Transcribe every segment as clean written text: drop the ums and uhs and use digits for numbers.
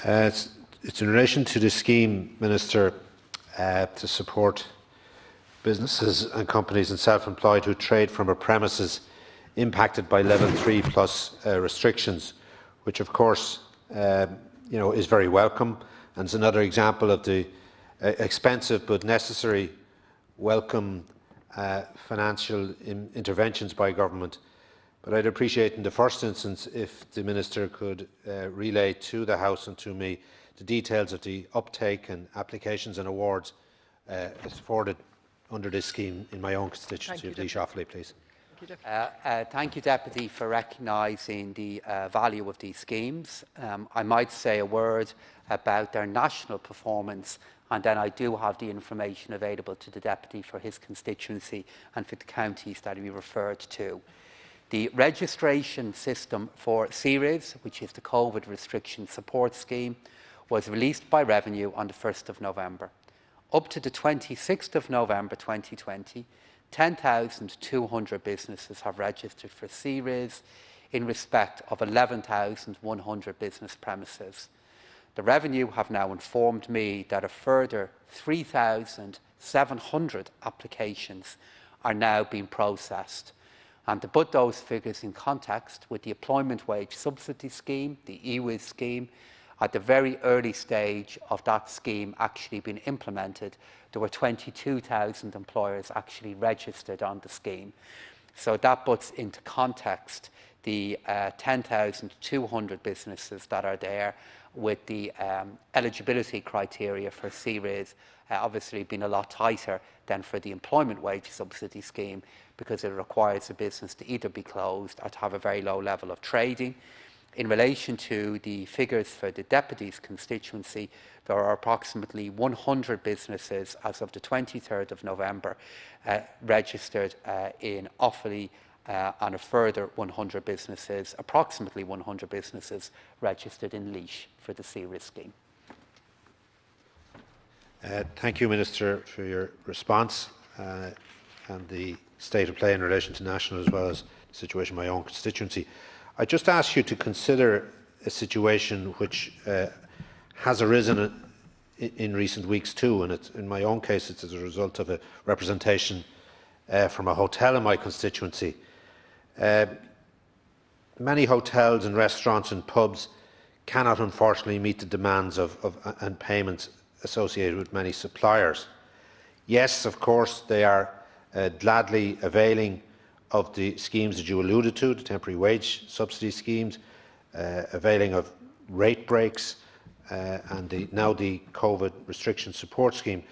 It's in relation to the scheme, Minister, to support businesses and companies and self-employed who trade from a premises impacted by level 3 plus restrictions, which of course is very welcome and is another example of the expensive but necessary welcome financial interventions by government. But I'd appreciate in the first instance if the Minister could relay to the House and to me the details of the uptake and applications and awards afforded under this scheme in my own constituency of Laois Offaly, please. Thank you, Deputy, for recognising the value of these schemes. I might say a word about their national performance, and then I do have the information available to the Deputy for his constituency and for the counties that he referred to. The registration system for CERES, which is the COVID restriction support scheme, was released by Revenue on the 1st of November. Up to the 26th of November 2020, 10,200 businesses have registered for CERES in respect of 11,100 business premises. The Revenue have now informed me that a further 3,700 applications are now being processed. And to put those figures in context, with the Employment Wage Subsidy Scheme, the EWIS scheme, at the very early stage of that scheme actually being implemented, there were 22,000 employers actually registered on the scheme. So that puts into context the 10,200 businesses that are there, with the eligibility criteria for CERES obviously being a lot tighter than for the Employment Wage Subsidy Scheme, because it requires a business to either be closed or to have a very low level of trading. In relation to the figures for the Deputy's constituency, there are approximately 100 businesses as of the 23rd of November registered in Offaly, and a further 100 businesses, approximately 100 businesses, registered in Laois for the CERES scheme. Thank you, Minister, for your response and the state of play in relation to national as well as the situation in my own constituency. I just ask you to consider a situation which has arisen in recent weeks too, and in my own case it's as a result of a representation from a hotel in my constituency. Many hotels and restaurants and pubs cannot unfortunately meet the demands and payments associated with many suppliers. Yes, of course, they are gladly availing of the schemes that you alluded to, the temporary wage subsidy schemes, availing of rate breaks and now the COVID restriction support scheme.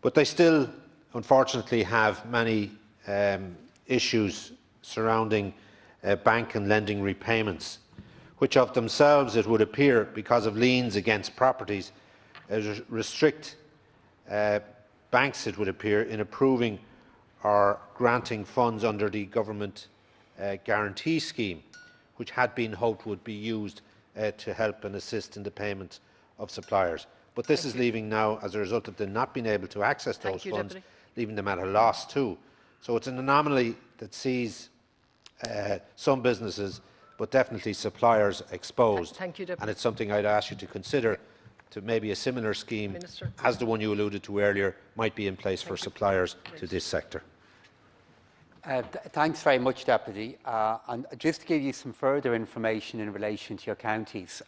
But they still, unfortunately, have many issues surrounding bank and lending repayments, which of themselves, it would appear, because of liens against properties, restrict banks, it would appear, in approving or granting funds under the government guarantee scheme, which had been hoped would be used to help and assist in the payment of suppliers. But this is leaving now, as a result of them not being able to access those funds, leaving them at a loss too. So it's an anomaly that sees some businesses, but definitely suppliers, exposed. And it's something I'd ask you to consider, to maybe a similar scheme as the one you alluded to earlier might be in place for suppliers to this sector. Thanks very much, Deputy. And just to give you some further information in relation to your counties,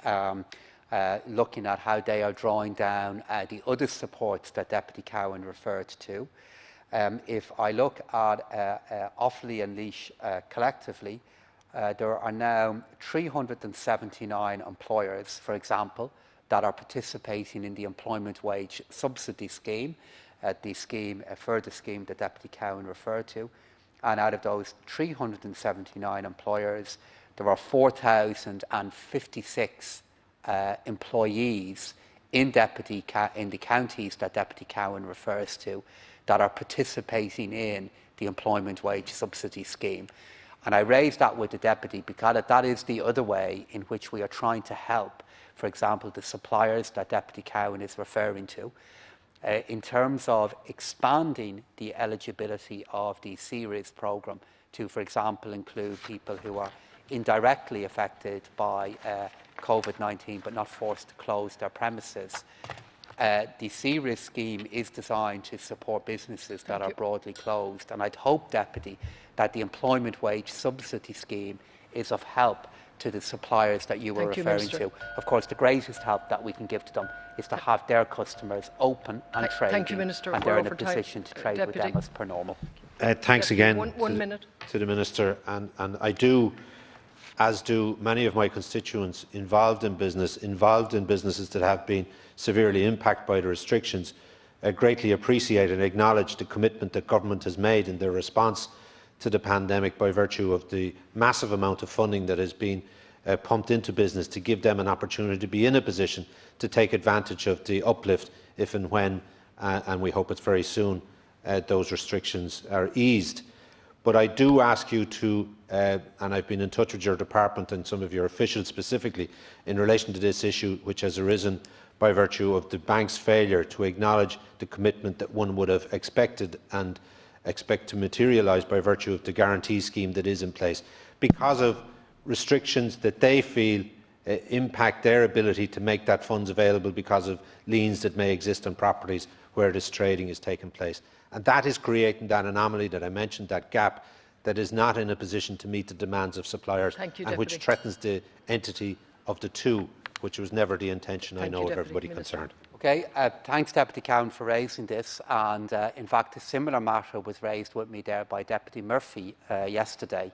looking at how they are drawing down the other supports that Deputy Cowen referred to. If I look at Offaly and Laois collectively, there are now 379 employers, for example, that are participating in the Employment Wage Subsidy Scheme, a further scheme that Deputy Cowen referred to. And out of those 379 employers, there are 4,056 employees in the counties that Deputy Cowen refers to that are participating in the Employment Wage Subsidy Scheme. And I raise that with the Deputy because that is the other way in which we are trying to help, for example, the suppliers that Deputy Cowen is referring to, in terms of expanding the eligibility of the CERES programme to, for example, include people who are indirectly affected by COVID-19 but not forced to close their premises. The C-risk scheme is designed to support businesses that are broadly closed, and I'd hope, Deputy, that the employment wage subsidy scheme is of help to the suppliers that you were referring to. Of course, the greatest help that we can give to them is to have their customers open and trading, and they're in a position to trade with them as per normal. Thanks again one minute to the Minister, and I do, as do many of my constituents involved in businesses that have been severely impacted by the restrictions, greatly appreciate and acknowledge the commitment that government has made in their response to the pandemic by virtue of the massive amount of funding that has been pumped into business to give them an opportunity to be in a position to take advantage of the uplift if and when, and we hope it's very soon, those restrictions are eased. But I do ask you to, and I've been in touch with your department and some of your officials specifically in relation to this issue, which has arisen by virtue of the bank's failure to acknowledge the commitment that one would have expected and expect to materialise by virtue of the guarantee scheme that is in place, because of restrictions that they feel impact their ability to make that funds available because of liens that may exist on properties where this trading is taking place. And that is creating that anomaly that I mentioned, that gap that is not in a position to meet the demands of suppliers, and which threatens the entity of the two, which was never the intention, I know, of everybody concerned. Okay, thanks, Deputy Cowen, for raising this. And in fact, a similar matter was raised with me there by Deputy Murphy yesterday.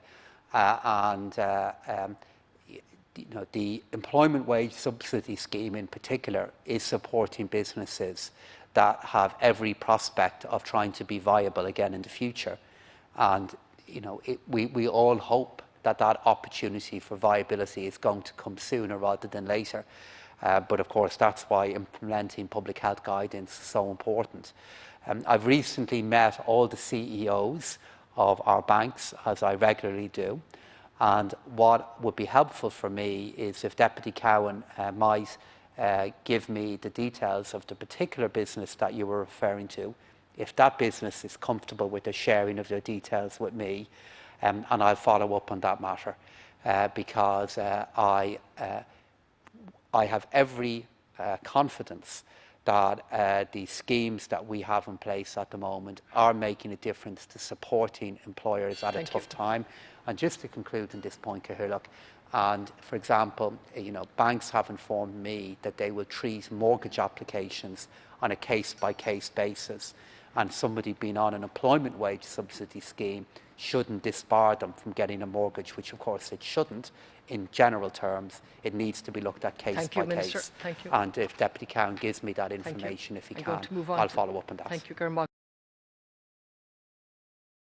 The employment wage subsidy scheme in particular is supporting businesses that have every prospect of trying to be viable again in the future. And we all hope that that opportunity for viability is going to come sooner rather than later. But of course, that's why implementing public health guidance is so important. I've recently met all the CEOs of our banks, as I regularly do. And what would be helpful for me is if Deputy Cowen might give me the details of the particular business that you were referring to, if that business is comfortable with the sharing of their details with me, and I'll follow up on that matter, because I have every confidence that the schemes that we have in place at the moment are making a difference to supporting employers at a tough time. And just to conclude on this point, Cahirlock, and for example, banks have informed me that they will treat mortgage applications on a case-by-case basis, and somebody being on an employment wage subsidy scheme shouldn't disbar them from getting a mortgage, which of course it shouldn't. In general terms, it needs to be looked at case by case. Thank you. And if Deputy Cowen gives me that information, if he can, I'll follow up on that. Thank you very much.